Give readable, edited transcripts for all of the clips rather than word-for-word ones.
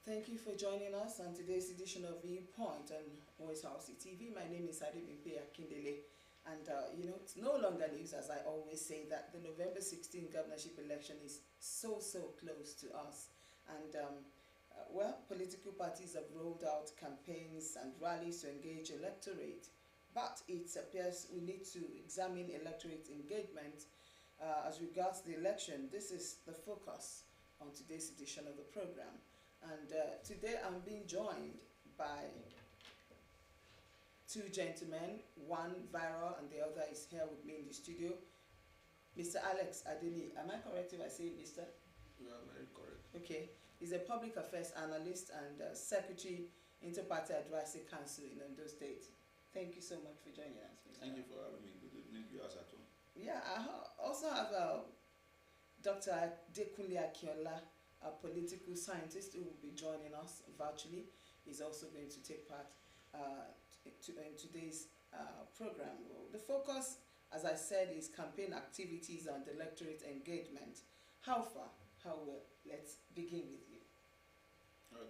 Thank you for joining us on today's edition of Viewpoint on Osrc TV. My name is Adebimpe Akindele, and it's no longer news, as I always say, that the November 16 governorship election is so close to us. And political parties have rolled out campaigns and rallies to engage electorate, but it appears we need to examine electorate engagement as regards the election. This is the focus on today's edition of the program. And today I'm being joined by two gentlemen, one viral and the other is here with me in the studio. Mr. Alex Adeni, am I correct if I say Mr.? You are very correct. Okay. He's a public affairs analyst and secretary, Inter-Party Advisory Council in ONDO State. Thank you so much for joining us, Mr. Thank you for having me. Good evening, viewers at home. Yeah, I also have Dr. Dekunle Akinola, a political scientist who will be joining us virtually. He's also going to take part in today's program. The focus, as I said, is campaign activities and electorate engagement. How far? How well? Let's begin with you.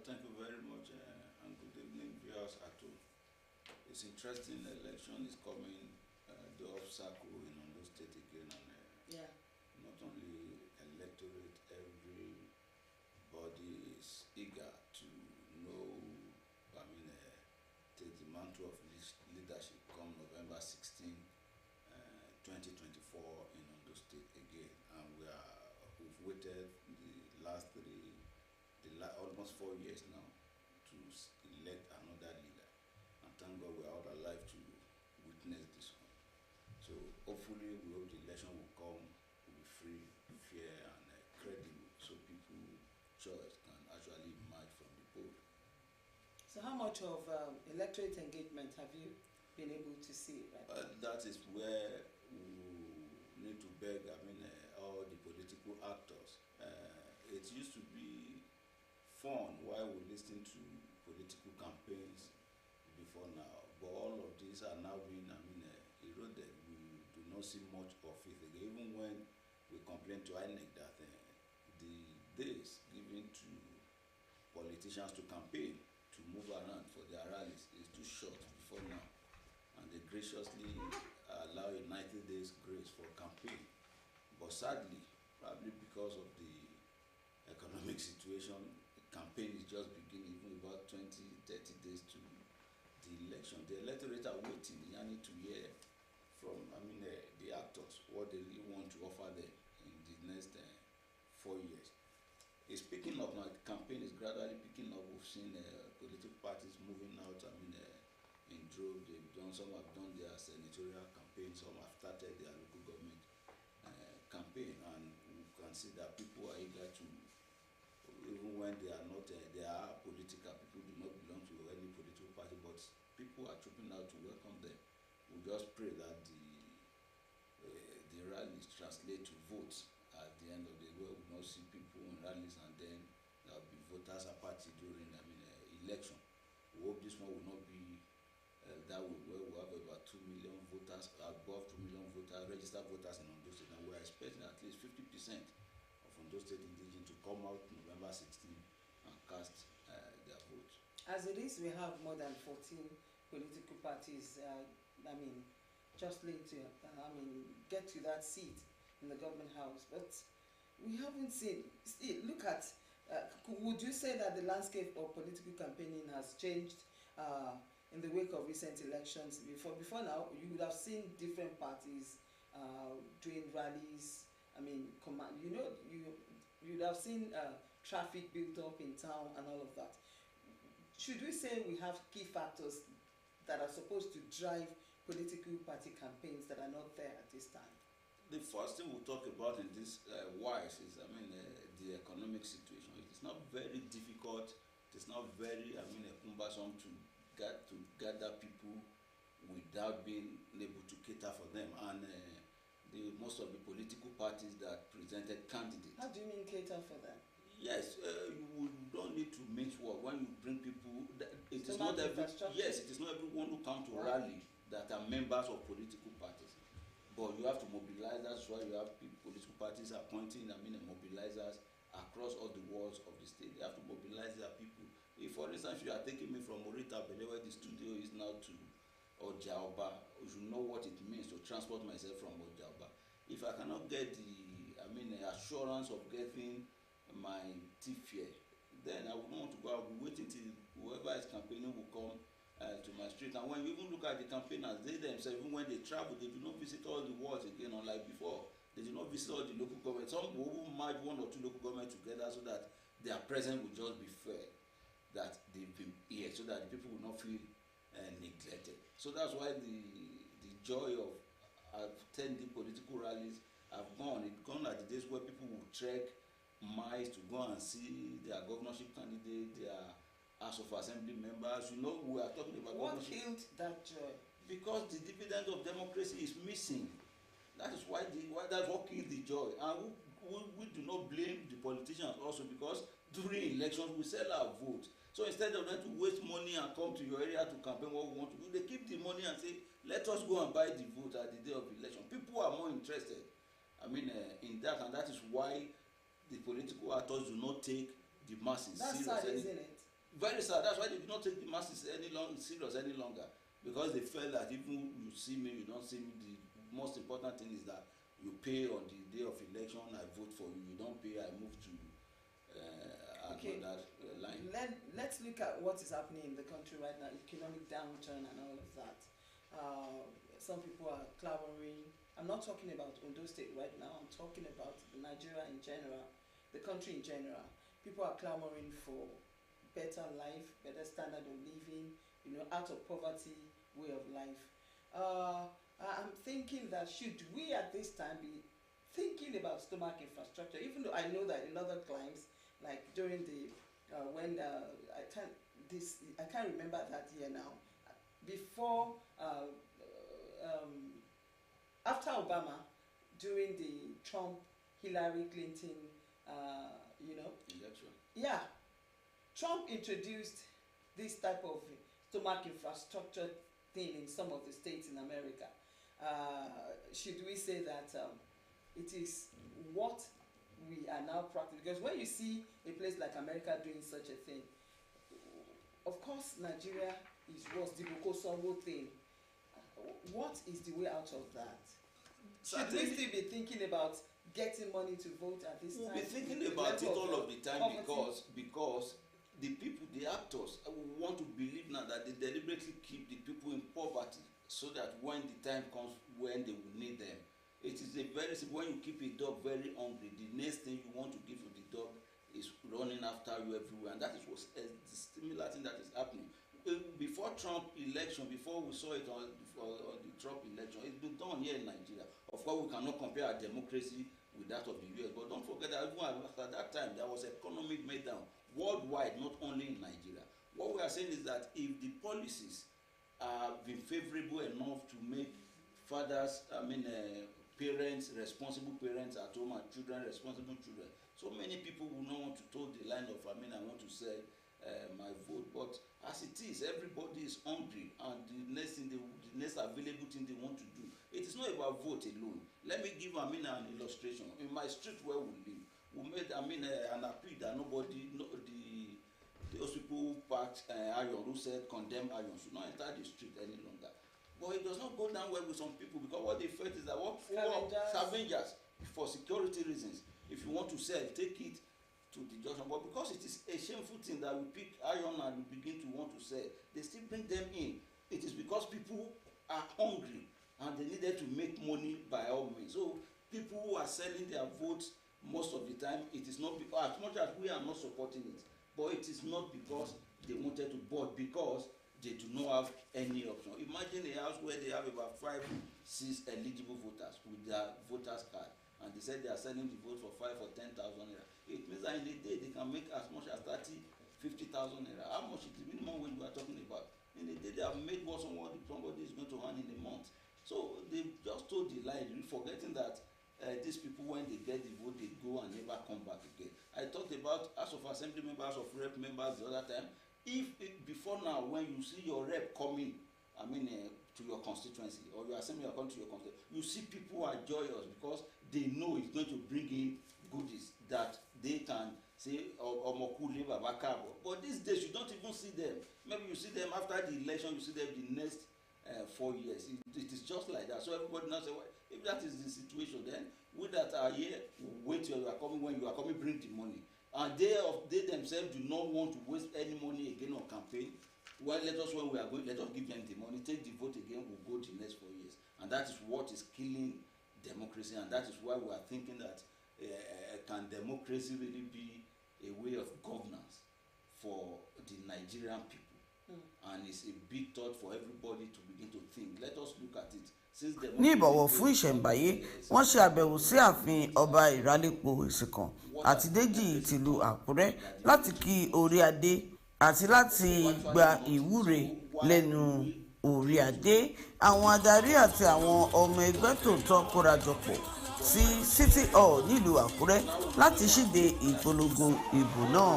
Thank you very much, and good evening, viewers at home. It's interesting. The election is coming, the Osrc in ONDO State again, and not only electorate, everybody is eager to know, take the mantle of leadership come November 16, 2024 in ONDO State again. And we've waited the last almost 4 years now to elect another leader. And thank God we are all alive to witness this one. So hopefully we hope the election will come, will be free, fair and credible, so people's choice can actually emerge from the poll. So how much of electorate engagement have you been able to see? Right? That is where we need to beg, all the political actors. It used to be fun while we listen to political campaigns before now, but all of these are now being eroded. We do not see much of it again. Even when we complain to INEC that the days given to politicians to campaign, to move around for their rallies is too short before now, and they graciously allow a 90 days grace for campaign. But sadly, probably because of the economic situation, the campaign is just beginning, even about 20-30 days to the election. The electorate are waiting, they need to hear from the actors what they really want to offer them in the next 4 years. It's picking up now. The campaign is gradually picking up. We've seen political parties moving out. In droves. Some have done their senatorial campaign. Some have started their local government campaign, and we can see that people are eager to, even when they are not, they are political. People do not belong to any political party, but people are trooping out to welcome them. We just pray that the rallies translate to votes. At the end of the day, we will not see people in rallies and then there will be voters apathy during election. We hope this one will not be that way, where we have about 2 million voters, above 2 million voters, registered voters in ONDO State, and we are expecting at least 50% of ONDO State indigenous to come out November 16 and cast their vote. As it is, we have more than 14 political parties, jostling to, get to that seat in the government house, but we haven't seen. Look at, would you say that the landscape of political campaigning has changed in the wake of recent elections? Before now, you would have seen different parties doing rallies. You would have seen traffic built up in town and all of that. Should we say we have key factors that are supposed to drive political party campaigns that are not there at this time? The first thing we'll talk about in this wise is, the economic situation. It's not very difficult. It's not very, cumbersome to gather people without being able to cater for them. And most of the political parties that presented candidates. How do you mean cater for them? Yes, you don't need to mince work when you bring people. It is not everyone who comes to rally that are members of political parties. But you have to mobilize. That's why you have political parties appointing mobilizers across all the wards of the state. They have to mobilize their people instance, if you are taking me from Orita Bele, where the studio is now, to Ojaoba, you should know what it means to transport myself from Ojaoba. If I cannot get the assurance of getting my tip fare, then I would not want to go. I will be waiting till whoever is campaigning will come to my street. And when you even look at the campaigners, they themselves, even when they travel, they do not visit all the wards again, unlike before. They do not visit all the local governments. Some will merge one or two local governments together so that their presence will just be fair, that they've been here, so that the people will not feel neglected. So that's why the joy of attending political rallies have gone. It's gone at the days where people will trek miles to go and see their governorship candidate, their House of Assembly members. You know, we are talking about what killed that joy? Because the dividend of democracy is missing. That is why that's what killed the joy. And we do not blame the politicians also, because during elections we sell our votes. So instead of them to waste money and come to your area to campaign what we want to do, they keep the money and say, let us go and buy the vote at the day of election. People are more interested, in that, and that is why the political actors do not take the masses serious. That's sad, isn't it? Very sad. That's why they do not take the masses serious any longer, because they felt that even you see me, you don't see me. The most important thing is that you pay on the day of election, I vote for you. You don't pay, I move to another line. Let's look at what is happening in the country right now, economic downturn and all of that. Some people are clamoring. I'm not talking about Ondo State right now. I'm talking about Nigeria in general, the country in general. People are clamoring for better life, better standard of living, out of poverty way of life. I'm thinking that should we at this time be thinking about stomach infrastructure, even though I know that in other climes, like during the when I can't remember that year now, before after Obama, during the Trump Hillary Clinton election. Yeah, Trump introduced this type of stomach infrastructure thing in some of the states in America. Should we say that it is what we are now practicing? Because when you see a place like America doing such a thing, of course Nigeria is worse, the Boko Sanwo thing. What is the way out of that? Should we still be thinking about getting money to vote at this time? We'll be thinking about it all of the time, because the people, the actors, want to believe now that they deliberately keep the people in poverty, so that when the time comes when they will need them, it is a very simple. When you keep a dog very hungry, the next thing you want to give to the dog is running after you everywhere, and that is what's the similar thing that is happening. Before Trump election, before we saw it on the Trump election, it's been done here in Nigeria. Of course, we cannot compare our democracy with that of the US, but don't forget that even after that time, there was economic meltdown worldwide, not only in Nigeria. What we are saying is that if the policies have been favorable enough to make fathers, parents, responsible parents at home, and children, responsible children, so many people will not want to toe the line of, I want to sell my vote. But as it is, everybody is hungry, and the next available thing they want to do. It is not about vote alone. Let me give an illustration. In my street where we live, we made an appeal that those people who packed iron, who said condemn iron, should not enter the street any longer. But it does not go down well with some people, because what they felt is that scavengers, for security reasons, if you want to sell, take it to the junction. But because it is a shameful thing that we pick iron and we begin to want to sell, they still bring them in. It is because people are hungry and they needed to make money by all means. So people who are selling their votes, most of the time, it is not because, as much as we are not supporting it, but it is not because they wanted to, but because they do not have any option. Imagine a house where they have about 5, 6 eligible voters with their voters card, and they said they are selling the vote for 5 or 10,000 naira. It means that in a day they can make as much as 30, 50,000 naira. How much is the minimum wage we are talking about? In a day they have made what somebody is going to earn in a month. So they just told the lie, forgetting that these people, when they get the vote, they go and never come back again. I talked about House of Assembly members, of Rep members the other time. If before now, when you see your rep coming, to your constituency, or your assembly coming to your constituency, you see people are joyous because they know it's going to bring in goodies that they can say Omokule Babakabo. But these days you don't even see them. Maybe you see them after the election, you see them the next 4 years. It is just like that. So everybody now say, well, if that is the situation, then we that are here, wait till you are coming. When you are coming, bring the money. And they themselves do not want to waste any money again on campaign. Well, let us when we are going, let us give them the money, take the vote again, we'll go the next 4 years. And that is what is killing democracy, and that is why we are thinking that can democracy really be a way of governance for the Nigerian people? And it's a big thought for everybody to begin to think. Let us look at it. Ní ìbọ̀wọ̀ fún ìṣẹ̀ǹbáyé wọ́n ṣe àbẹ̀wò sí ààfin ọba ìrálẹ́pọ̀ ìsìnkàn àti Déjì tìlú Àkúrẹ́ láti kí orí adé àti láti gba ìwúre lẹ́nu orí adé. Àwọn adarí àti àwọn ọmọ ẹgbẹ́ tòótọ́ kórajọpọ̀ sí City Hall nílùú Àkúrẹ́ láti ṣíde ìpolongo ìbò náà.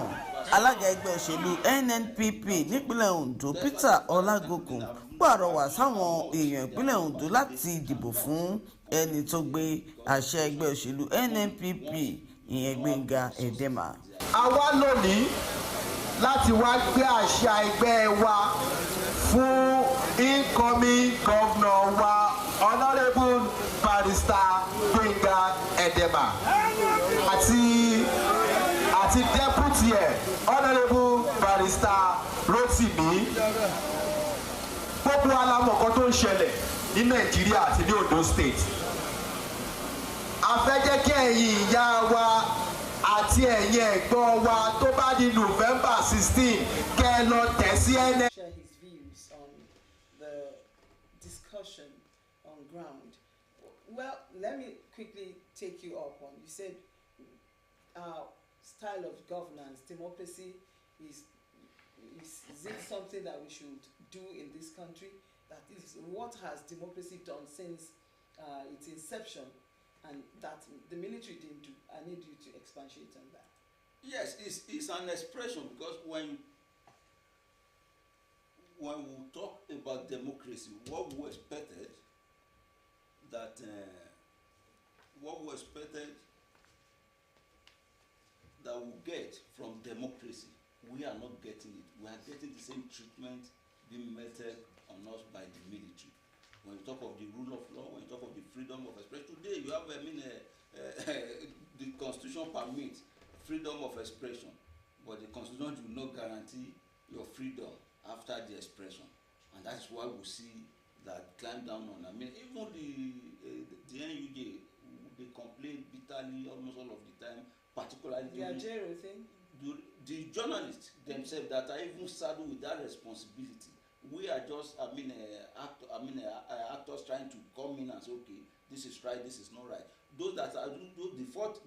Alága ẹgbẹ́ òṣèlú NNPP nípínlẹ̀ Ondo Peter Ọlágòkun pàrọwà sáwọn èèyàn ìpínlẹ̀ Ondo láti dìbò fún ẹni tó gbé àṣẹ ẹgbẹ́ òṣèlú NNPP ìyẹn Gbénga Ẹ̀dẹ́mà. A wá lónìí láti wá gbé àṣà ẹgbẹ́ wa fún incoming governor wa Honourable Barrister Gbénga Ẹ̀dẹ́mà àti deputy Honourable Barrister Rotimi. Gbogbo alamọ̀kan tó ń ṣẹlẹ̀ ní Nàìjíríà àti ní Ondo State. A fẹ́ jẹ́ kí ẹ̀yin ìyá wa àti ẹ̀yin ẹ̀gbọ́n wa tó bá di November 16 kẹ́ ẹ lọ tẹ̀ sí ẹnẹ. Share his views on the discussion on ground. Well, let me quickly take you up on. You said our style of governance, democracy, is it something that we should do in this country? That is, what has democracy done since its inception, and that the military didn't do? I need you to expatiate on that. Yes, it's an expression, because when we talk about democracy, what we expected that we get from democracy, we are not getting it. We are getting the same treatment being meted on us by the military. When you talk of the rule of law, when you talk of the freedom of expression, today you have, the Constitution permits freedom of expression, but the Constitution do not guarantee your freedom after the expression, and that's why we see that climb down on. I mean, even the NUJ, they complain bitterly almost all of the time, particularly the journalists themselves that are even saddled with that responsibility. We are just, actors trying to come in and say, okay, this is right, this is not right. Those that are the fourth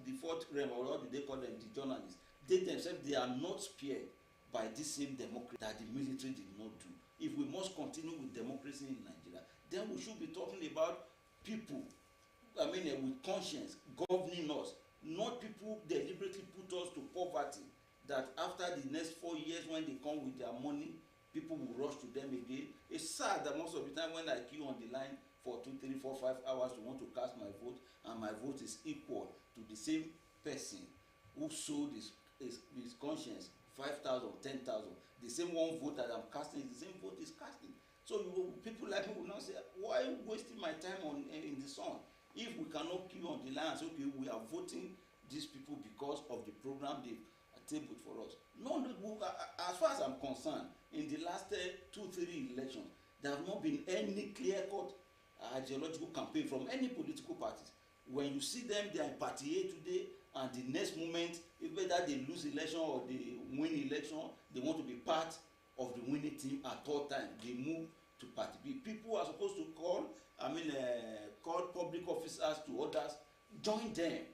realm, or what do they call them, the journalists, they themselves, they are not spared by this same democracy that the military did not do. If we must continue with democracy in Nigeria, then we should be talking about people, with conscience governing us, not people deliberately put us to poverty, that after the next 4 years, when they come with their money, people will rush to them again. It's sad that most of the time when I queue on the line for 2, 3, 4, 5 hours to want to cast my vote, and my vote is equal to the same person who sold his conscience 5,000, 10,000. The same one vote that I'm casting is the same vote is casting. So people like me will not say, why wasting my time in the sun? If we cannot queue on the line and say, okay, we are voting these people because of the program they've tabled for us. No, as far as I'm concerned, in the last 2-3 elections, there have not been any clear-cut ideological campaign from any political parties. When you see them, they are in party A today, and the next moment, whether they lose election or they win election, they want to be part of the winning team at all times. They move to party B. People are supposed to call public officers to others, join them,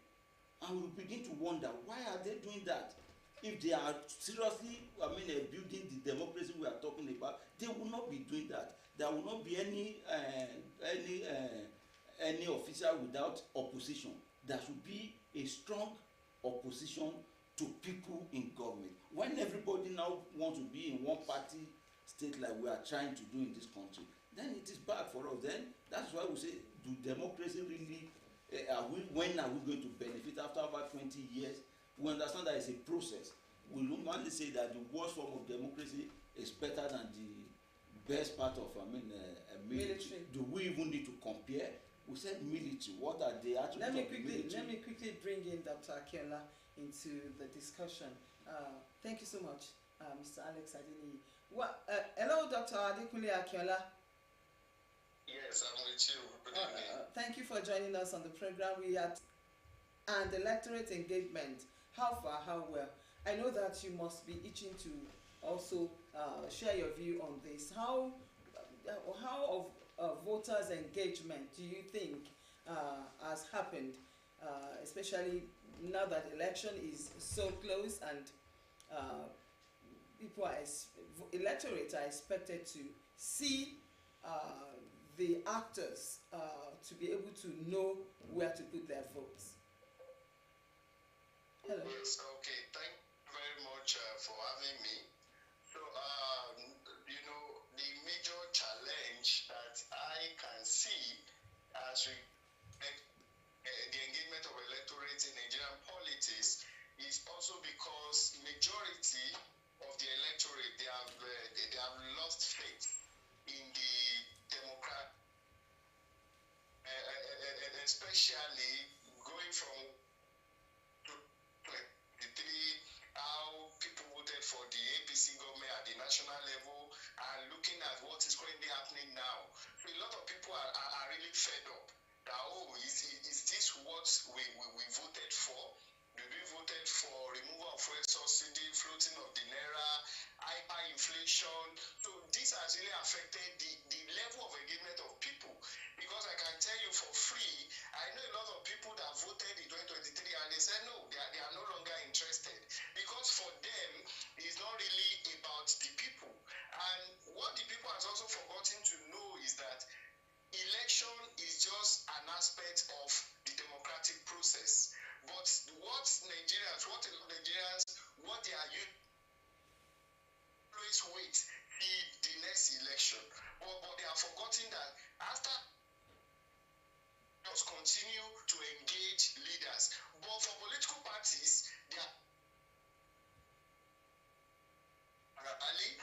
and we begin to wonder, why are they doing that? If they are seriously, building the democracy we are talking about, they will not be doing that. There will not be any officer without opposition. There should be a strong opposition to people in government. When everybody now wants to be in one party state like we are trying to do in this country, then it is bad for us. Then that's why we say, do democracy really, when are we going to benefit after about 20 years We understand that it's a process. We normally say that the worst form of democracy is better than the best part of, military. Do we even need to compare? We said military. What are the attributes of military? Let me quickly bring in Dr. Akiola into the discussion. Thank you so much, Mr. Alex Adeniyi. Well, hello, Dr. Adekunle Akiola. Yes, I'm with you. Good evening. Thank you for joining us on the program. We are and electorate engagement. How far? How well? I know that you must be itching to also share your view on this. How of voters' engagement do you think has happened, especially now that election is so close and electorate are expected to see the actors to be able to know where to put their votes? Hello. Yes, okay. Thank you very much for having me. So, the major challenge that I can see as the engagement of electorate in Nigerian politics is also because majority of the electorate, they have lost faith in the democrat, especially going from 23, how people voted for the APC government at the national level, and looking at what is currently happening now. So a lot of people are really fed up that, is this what we voted for? We voted for removal of fuel subsidy, floating of the naira, hyperinflation. So this has really affected the level of engagement of people. Because I can tell you for free, I know a lot of people that voted in 2023 and they said no, they are no longer interested. Because for them, it's not really about the people. And what the people has also forgotten to know is that election is just an aspect of the democratic process. But what they are always wait till the next election. But they are forgetting that after just continue to engage leaders. But for political parties, they are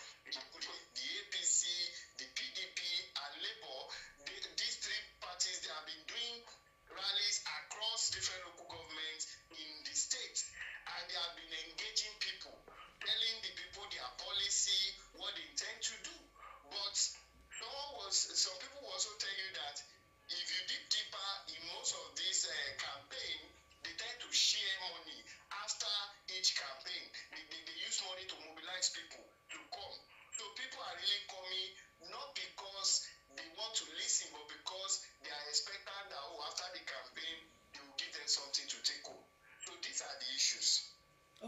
the APC, the PDP, and Labour. These three parties, they have been doing rallies across different local governments in the state, and they have been engaging people, telling the people their policy, what they intend to do. But some people will also tell you that if you dig deeper in most of this campaign, they tend to share money after each campaign. They use money to mobilize people to come. So people are really coming not because they want to listen, but because they are expectant that after the campaign, they will give them something to take home. So these are the issues.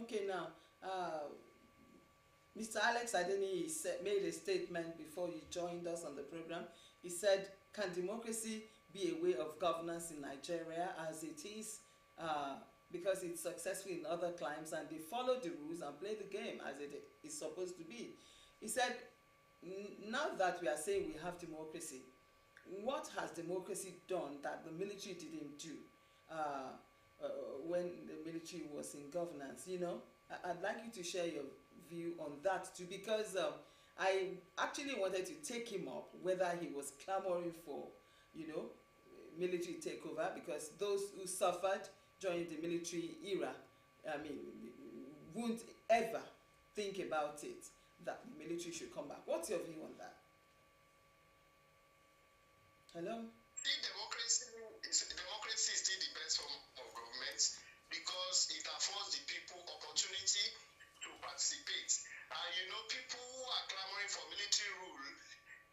Okay, now, Mr. Alex Adeniyi made a statement before you joined us on the program. He said, can democracy be a way of governance in Nigeria as it is, because it's successful in other climes and they follow the rules and play the game as it is supposed to be? He said, now that we are saying we have democracy, what has democracy done that the military didn't do when the military was in governance? I'd like you to share your view on that too, because I actually wanted to take him up whether he was clamoring for, military takeover, because those who suffered during the military era, won't ever think about it, that the military should come back. What's your view on that? Hello? Democracy is still the best form of government because it affords the people opportunity to participate. And people who are clamoring for military rule,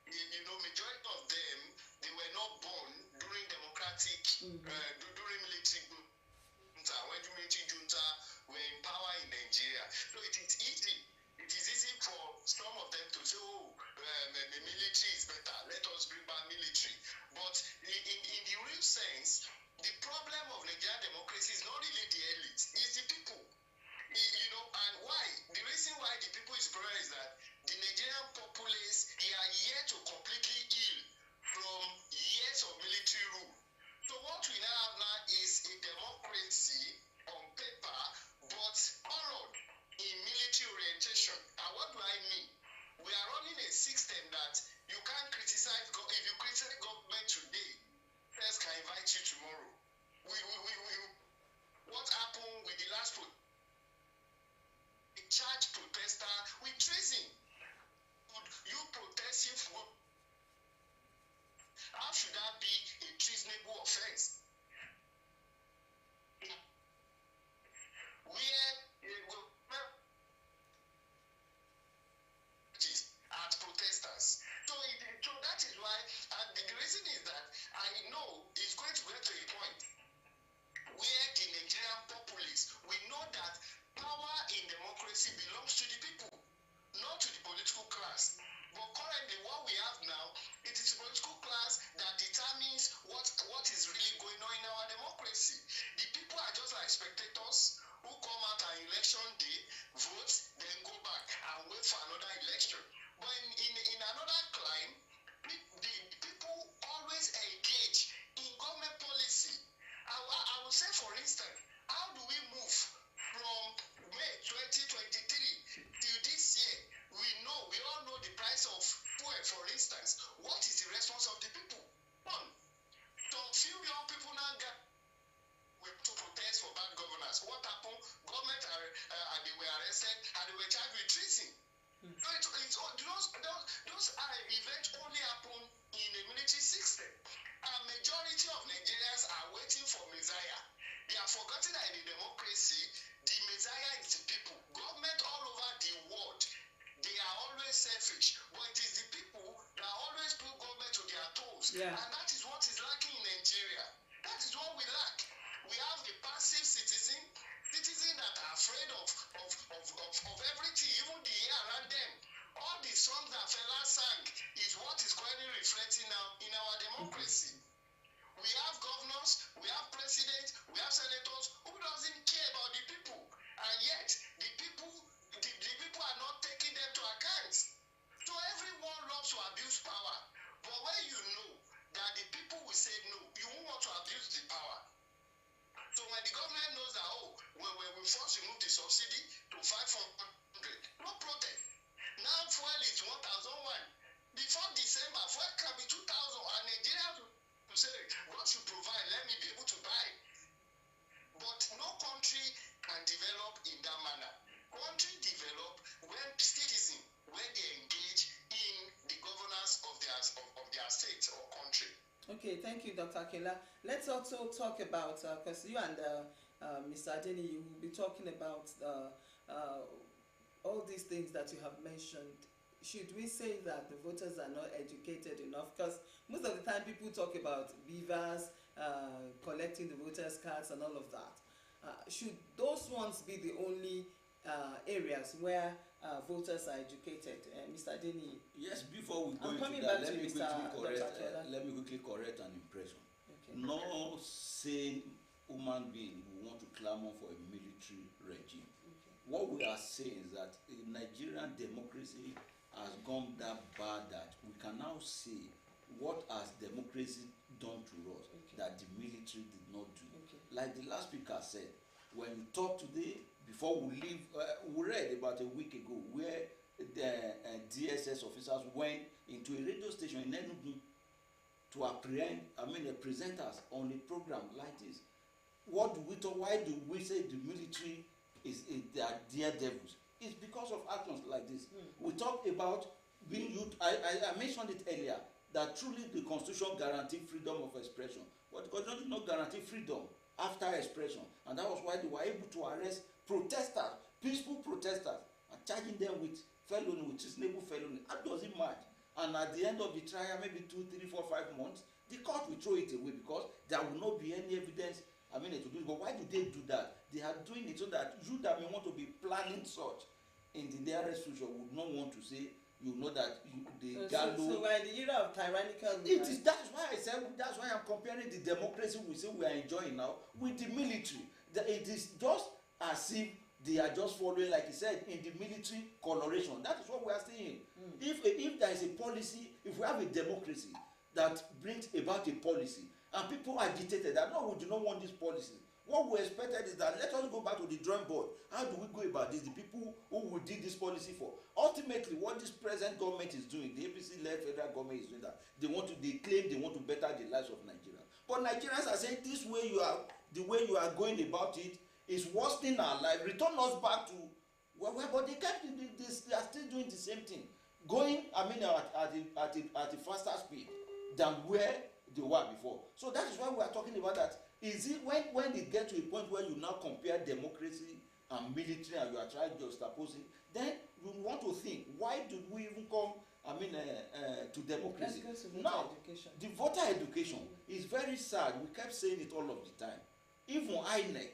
majority of them, they were not born during democratic, during military junta, when the military junta were in power in Nigeria. So it is easy for some of them to say, the military is better, let us bring back military. But in the real sense, the problem of Nigerian democracy is not really the elite, it's the people. And why? The reason why the people is problem is that the Nigerian populace, they are yet to completely heal from years of military rule. So what we now have now is a democracy on paper, but invite you tomorrow. What happened with the last they charge protester with treason? Would you protest if how should that be a treasonable offense? Where at protesters. So that is why, and the reason is that I know it's going to get to a point where the Nigerian populace, we know that power in democracy belongs to the people, not to the political class. But currently what we have now, it is the political class that determines what is really going on in our democracy. The people are just like spectators who come out on election day, vote, then go back and wait for another election. But in another climb, the people always engage in government policy. I would say, for instance, how do we move from May 2023 till this year? We all know the price of fuel, for instance. What is the response of the people? One, some few young people now get to protest for bad governance. What happened? Government they were arrested and they were charged with treason. So those events only happen in a military system. A majority of Nigerians are waiting for Messiah. They are forgotten that in a democracy, the Messiah is the people. Government all over the world, they are always selfish, but it is the people that always put government to their toes. Yeah. And that is what is lacking in Nigeria. That is what we lack. We have the passive citizen that are afraid of everything, even the air around them. All the songs that Fela sang is what is currently reflecting now in our democracy. We have governors, we have presidents, we have senators who doesn't care about the people, and yet the people are not taking them to account. So everyone loves to abuse power, but when you know that the people will say no, you won't want to abuse the power. So when the government knows that, when we first remove the subsidy to 500, no protest. Now fuel is 1,001. Before December, fuel can be 2,000, and Nigeria will say, God should provide, let me be able to buy. But no country can develop in that manner. Country develop when citizens, when they engage in the governance of their state or country. Okay, thank you, Dr. Akela. Let's also talk about, because you and Mr. Adeni, you will be talking about all these things that you have mentioned. Should we say that the voters are not educated enough? Because most of the time people talk about beavers, collecting the voters' cards and all of that. Should those ones be the only areas where voters are educated? Mr. Adeni? Yes, before we go I'm coming into that, back to let me quickly correct an impression. Okay. No sane human being will want to clamor for a military regime. Okay. What we are saying is that Nigerian democracy has gone that bad that we can now see what has democracy done to us, Okay. that the military did not do. Okay. Like the last speaker said, when you talk today, before we leave, we read about a week ago where the DSS officers went into a radio station in Enugu to apprehend, presenters on a program like this. What do we talk? Why do we say the military they are dear devils? It's because of actions like this. We talk about being youth. I mentioned it earlier that truly the Constitution guarantees freedom of expression, but the Constitution did not guarantee freedom after expression, and that was why they were able to arrest protesters, peaceful protesters, and charging them with felony, with treasonable felony. How does it match? And at the end of the trial, maybe 2, 3, 4, 5 months, the court will throw it away because there will not be any evidence. To do it. But why do they do that? They are doing it so that you that may want to be planning such in the nearest future would not want to say, that So we're in the era of tyrannical. That's why I said, that's why I'm comparing the democracy we say we are enjoying now with the military. It is just as if they are just following, like he said, in the military coloration. That is what we are saying. If there is a policy, if we have a democracy that brings about a policy, and people agitated that no, we do not want this policy, What we expected is that let us go back to the drawing board. How do we go about this? The people who did this policy for. Ultimately, what this present government is doing, the APC-led federal government is doing that. They claim they want to better the lives of Nigerians. But Nigerians are saying the way you are going about it is worsening our life. Return us back to but they are still doing the same thing. Going, at a faster speed than where they were before. So that is why we are talking about that. Is it when it gets to a point where you now compare democracy and military and you are trying to juxtapose it, then we want to think, why did we even come to democracy? Let's go to now, education. The voter education is very sad. We kept saying it all of the time. Even INEC,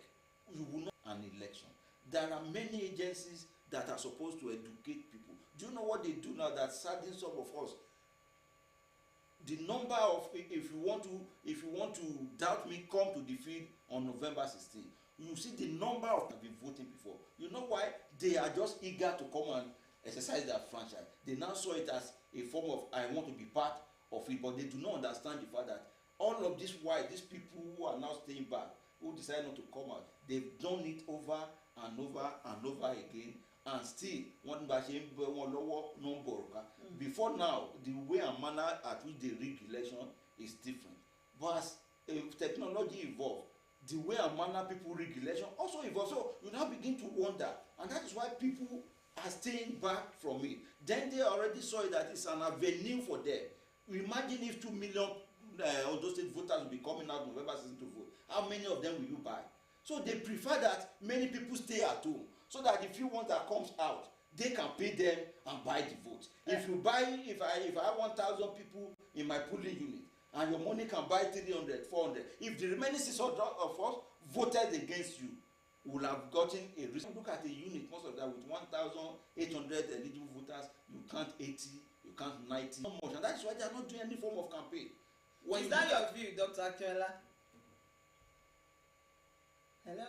you will not an election. There are many agencies that are supposed to educate people. Do you know what they do now that saddens some of us? The number of, if you want to doubt me, come to the field on November 16. You see the number of people have been voting before. You know why? They are just eager to come and exercise their franchise. They now saw it as a form of, I want to be part of it, but they do not understand the fact that all of this, why these people who are now staying back, who decide not to come out, they've done it over and over and over again, and still one before now, the way and manner at which they rig election is different. But as technology evolves, the way and manner people rig election also evolves. So you now begin to wonder, and that is why people are staying back from it. Then they already saw it that it's an avenue for them. Imagine if 2 million ONDO state voters will be coming out November 16 to vote. How many of them will you buy? So they prefer that many people stay at home, so that the few ones that comes out, they can pay them and buy the vote. If I have 1,000 people in my polling unit, and your money can buy 300, 400, if the remaining 600 of us voted against you, will have gotten a risk. Look at the unit, most of that with 1,800 eligible voters, you count 80, you count 90, not much, and that's why they are not doing any form of campaign. Is that your view, Dr. Akiola? Hello?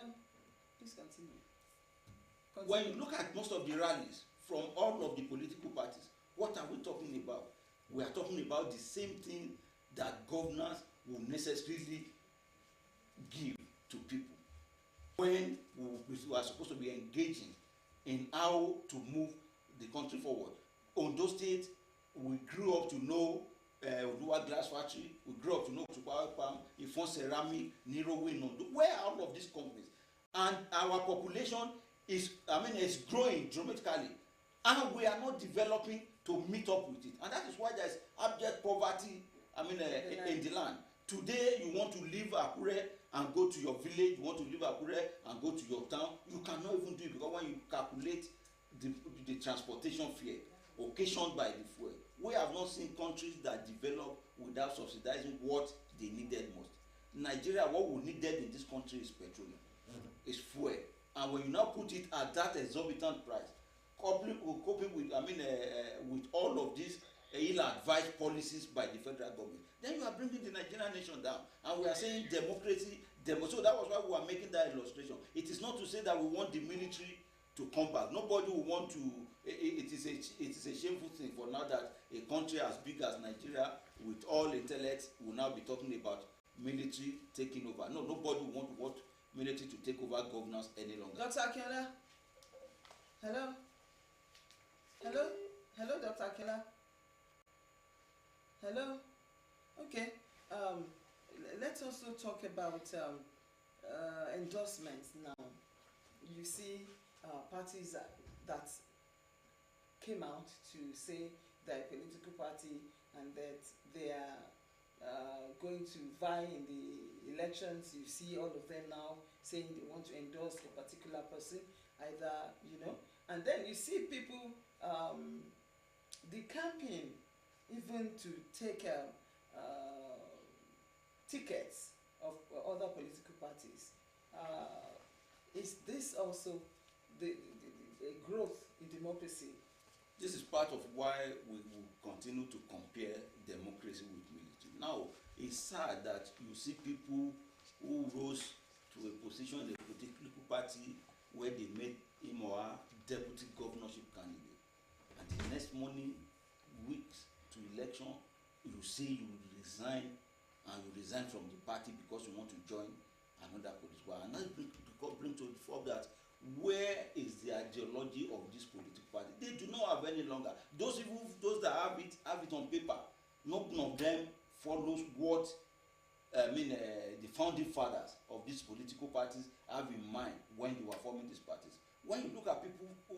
Please continue. When you look at most of the rallies from all of the political parties, what are we talking about? We are talking about the same thing that governors will necessarily give to people when we are supposed to be engaging in how to move the country forward. Ondo State, we grew up to know Oduwa Glass Factory, we grew up to know Tupac Palm, Ifon Ceramic, Nirowe, Nondo. Where are all of these companies? And our population is growing dramatically, and we are not developing to meet up with it. And that is why there is abject poverty in the land. Today you want to leave Akure and go to your village, you want to leave Akure and go to your town, you cannot even do it, because when you calculate the transportation fare occasioned by the fuel, we have not seen countries that develop without subsidizing what they needed most. Nigeria, what we needed in this country is petroleum, is fuel, and when you now put it at that exorbitant price, coping with all of these ill-advised policies by the federal government, then you are bringing the Nigerian nation down. And we are saying democracy. So that was why we are making that illustration. It is not to say that we want the military to come back. Nobody will want to. It is a shameful thing for now that a country as big as Nigeria, with all intellect, will now be talking about military taking over. No, nobody will want military to take over governance any longer. Dr. Akiola? Hello? Hello, Dr. Akiola? Hello? Okay. Let's also talk about endorsements now. You see parties that came out to say they're a political party and that they are going to vie in the elections. You see all of them now saying they want to endorse a particular person, either, and then you see people decamping even to take tickets of other political parties. Is this also the growth in democracy? This is part of why we will continue to compare democracy with military. Now, it's sad that you see people who rose to a position in a political party where they made him or her deputy governorship candidate, and the next morning, weeks to election, you say you resign, and you resign from the party because you want to join another political party. And that bring to the fore that where is the ideology of this political party? They do not have any longer. Those that have it on paper. None of them follows what the founding fathers of these political parties have in mind when they were forming these parties. When you look at people who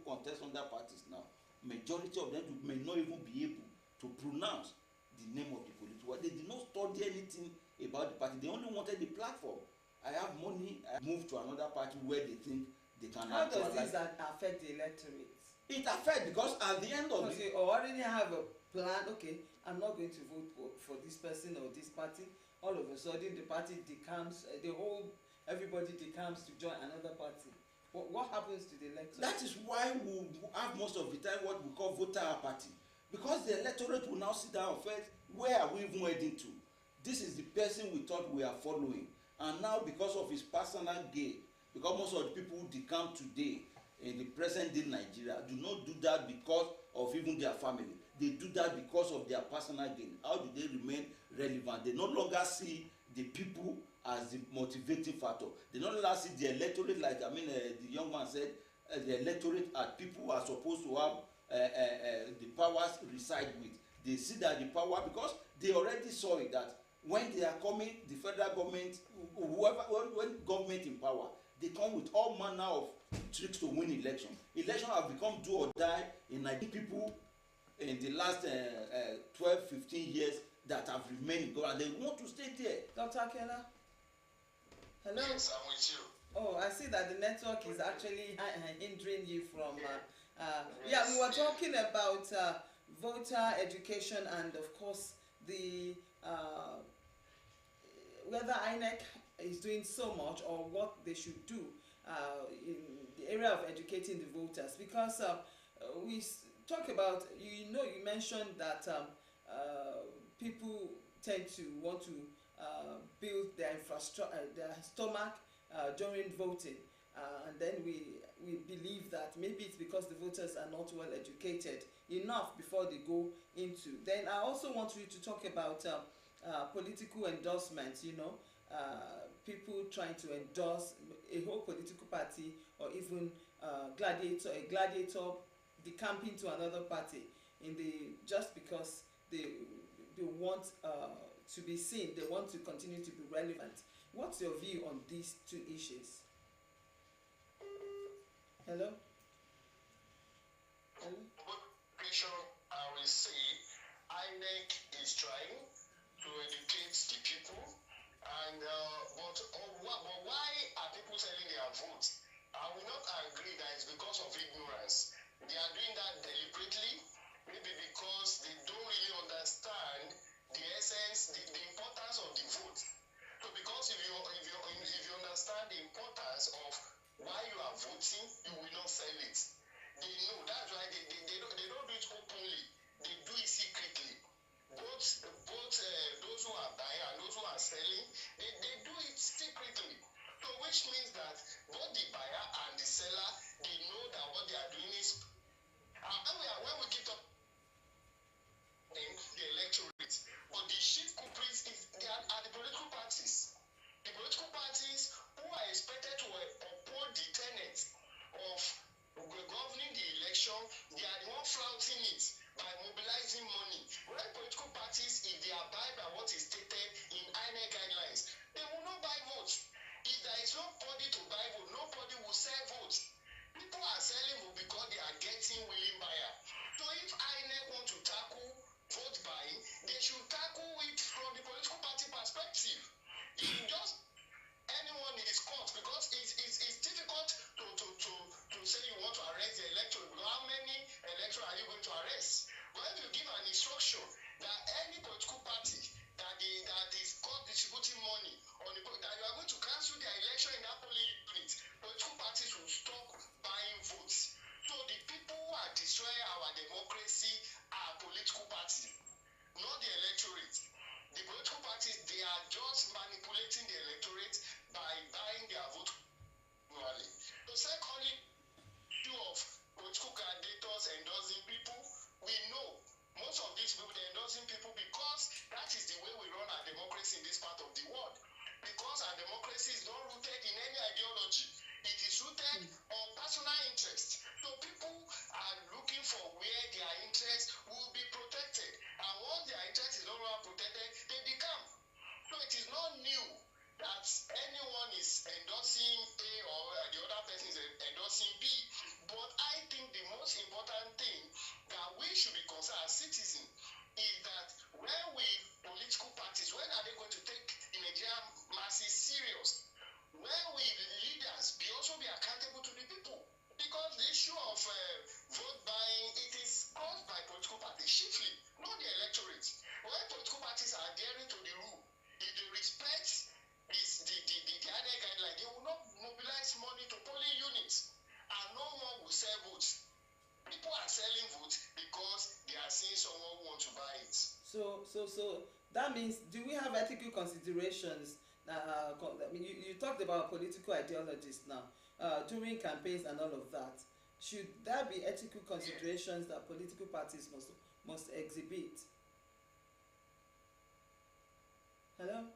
contest under parties now, majority of them may not even be able to pronounce the name of the political party. They did not study anything about the party. They only wanted the platform. I have money, I move to another party where they think they can How does this affect the electorate? It affects because at the end of you already have a plan. Okay, I'm not going to vote for this person or this party. All of a sudden the party decamps, everybody decamps to join another party. What happens to the electorate? That is why we have most of the time what we call voter apathy, because the electorate will now sit down and first, where are we even heading to? This is the person we thought we are following, and now because of his personal gain, because most of the people who decamp today in the present day Nigeria do not do that because of even their family. They do that because of their personal gain. How do they remain relevant? They no longer see the people as the motivating factor. They no longer see the electorate like the young man said, the electorate as people who are supposed to have the powers reside with. They see that the power, because they already saw it, that when they are coming, the federal government, when government in power, they come with all manner of tricks to win election. Election have become do or die in Nigerian people in the last 12-15 years that have remained and they want to stay there. Dr. Akela? Hello? Yes, I'm with you. Oh, I see that the network is actually hindering you from... yeah, we were talking about voter education and, of course, the whether INEC is doing so much or what they should do in the area of educating the voters. Because we talk about, you mentioned that people tend to want to build their infrastructure, their stomach during voting, and then we believe that maybe it's because the voters are not well educated enough before they go into. Then I also want you to talk about political endorsements. People trying to endorse a whole political party or even a gladiator decamping to another party just because they want to be seen, they want to continue to be relevant. What's your view on these two issues? Hello? Hello? I will say INEC is trying to educate the people, and but why are people selling their votes? I will not agree that it's because of ignorance. They are doing that deliberately, maybe because they don't really understand the essence, the importance of the vote. So because if you understand the importance of why you are voting, you will not sell it. They know. That's why they don't do it openly. They do it secretly. Both those who are buying and those who are selling, they do it secretly. So which means that both the buyer and the seller, they know that what they are doing is. When we keep talking the electorate, but the chief culprits are the political parties. The political parties who are expected to uphold the tenets of governing the election, they are the ones flouting it by mobilizing money. When political parties, if they abide by what is stated in INEC guidelines, they will not buy votes. If there is nobody to buy votes, nobody will sell votes. People are selling votes because they are getting willing buyers. So if INEC want to tackle vote buying, they should tackle it from the political party perspective. If just anyone is caught, because it's difficult to say you want to arrest the electorate. How many electorate are you going to arrest? But if you give an instruction that any political party that is caught distributing money that you are going to cancel their election in that polling unit, political parties will stop buying votes. So the people who are destroying our democracy are political parties, not the electorate. The political parties, they are just manipulating the electorate by buying their vote manually. So secondly, issue of political candidates endorsing people, we know most of these people, they're endorsing people because that is the way we run our democracy in this part of the world. Because our democracy is not rooted in any ideology. It is rooted on personal interest. So people are looking for where their interest will be protected. And once their interest is no longer protected, they become. So it is not new that anyone is endorsing A or the other person is endorsing B. But I think the most important thing that we should be concerned as citizens is that when we political parties, when are they going to take the Nigerian masses serious? When we leaders also be accountable to the people? Because the issue of vote buying, it is caused by political parties chiefly, not the electorate. When political parties are adhering to the rule, if they respect the other guideline, they will not mobilize money to polling units, and no one will sell votes. People are selling votes because they are seeing someone who wants to buy it. So that means, do we have ethical considerations? I mean, you talked about political ideologies now during campaigns and all of that. Should there be ethical considerations that political parties must exhibit? Hello?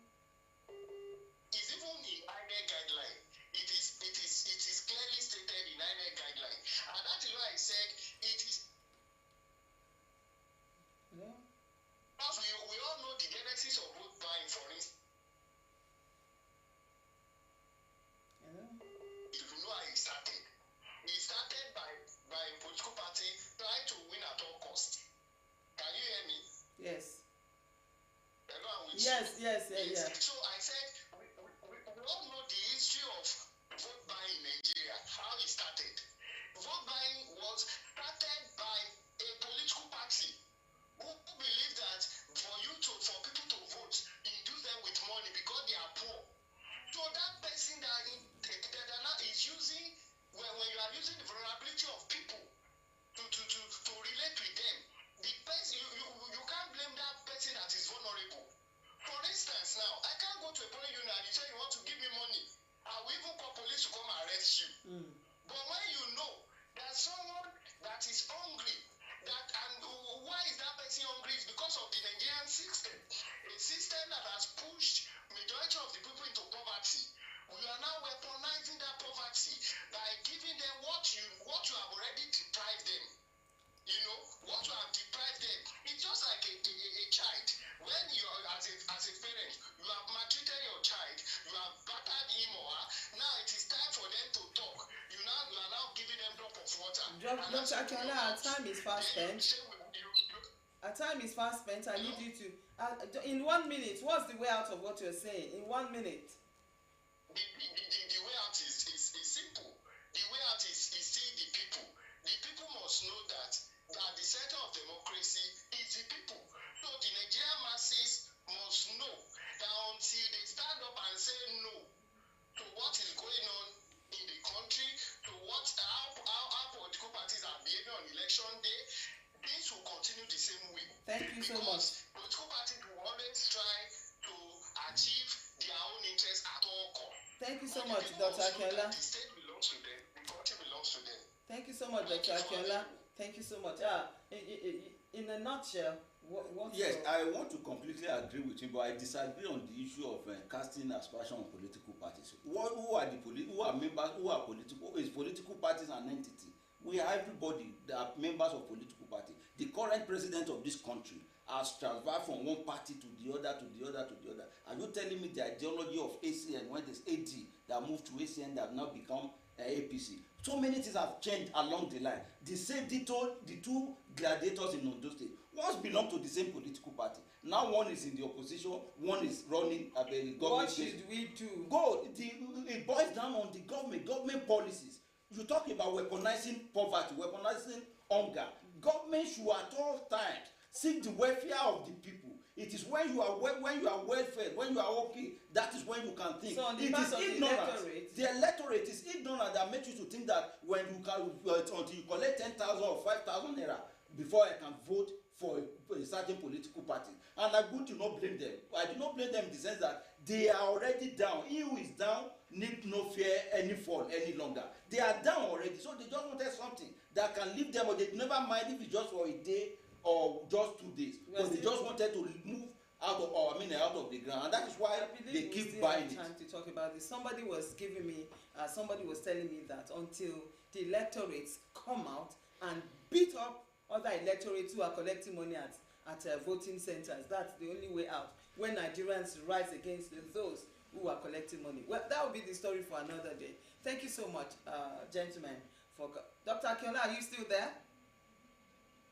It's even in INEC guideline. It is clearly stated in INEC guideline, and that is why I said it is. Hello? Because we all know the genesis of vote buying, for instance. Hello? If you know how it started. It started by a political party trying to win at all costs. Can you hear me? Yes. Hello, I'm with Yes, you. yeah. So I said we all know the history of vote buying in Nigeria, how it started. Vote buying was started by a political party who believe that for people to vote, induce them with money because they are poor. So that person that is using, when you are using the vulnerability of people to relate with them, the person you can't blame that person that is vulnerable. For instance, now I can't go to a polling unit and you say you want to give me money. I will even call police to come and arrest you. But when you know that someone that is hungry, and why is that person hungry? Is because of the Nigerian system, a system that has pushed majority of the people into poverty. We are now weaponizing that poverty by giving them what you have already deprived them. You know what you have deprived them. It's just like a child. When you are as a parent, you have maltreated your child, you have battered him or her. Now it is time for them to talk. You are now giving them drop of water. Dr. Akinola, our time is fast spent. Our time is fast spent. I need you to, in 1 minute, what's the way out of what you're saying? In 1 minute. The way out is simple. The way out is still the people. The people must know that the center of democracy is the people. So the Nigerian masses must know that until they stand up and say no to what is going on in the country, to how political parties are behaving on election day, things will continue the same way. Thank you so much. Political parties will always try to achieve their own interests at all costs. Thank you so much, Dr. Akinola. The state belongs to them. The country belongs to them. Thank you so much, Dr. Akinola. Thank you so much. In a nutshell, what? Yes, I want to completely agree with you, but I disagree on the issue of casting aspersion on political parties. Who are members? Who are political? Is political parties an entity? We are everybody that are members of political party. The current president of this country has transferred from one party to the other. Are you telling me the ideology of ACN, when there's AD that moved to ACN, that have now become APC? So many things have changed along the line. The two gladiators in Ondo State once belonged to the same political party. Now one is in the opposition, one is running a government. What should we do? It boils down on the government policies. You talk about weaponizing poverty, weaponizing hunger. Government should at all times seek the welfare of the people. It is when you are well fed, when you are okay, that is when you can think. So on the it part is of ignorance. The electorate is ignorant that makes you to think that when you can until you collect 10,000 or 5,000 naira before I can vote for a certain political party. And I do not blame them. I do not blame them in the sense that they are already down. He who is down need no fear any fall any longer. They are down already, so they just wanted something that can leave them, or they never mind if it's just for a day or just 2 days. Because they just wanted to move out of the ground, and that is why they keep buying it. Time to talk about this. Somebody was telling me that until the electorates come out and beat up other electorates who are collecting money at voting centers, that's the only way out. When Nigerians rise against those who are collecting money. Well, that will be the story for another day. Thank you so much, gentlemen. Dr. Akinola, are you still there?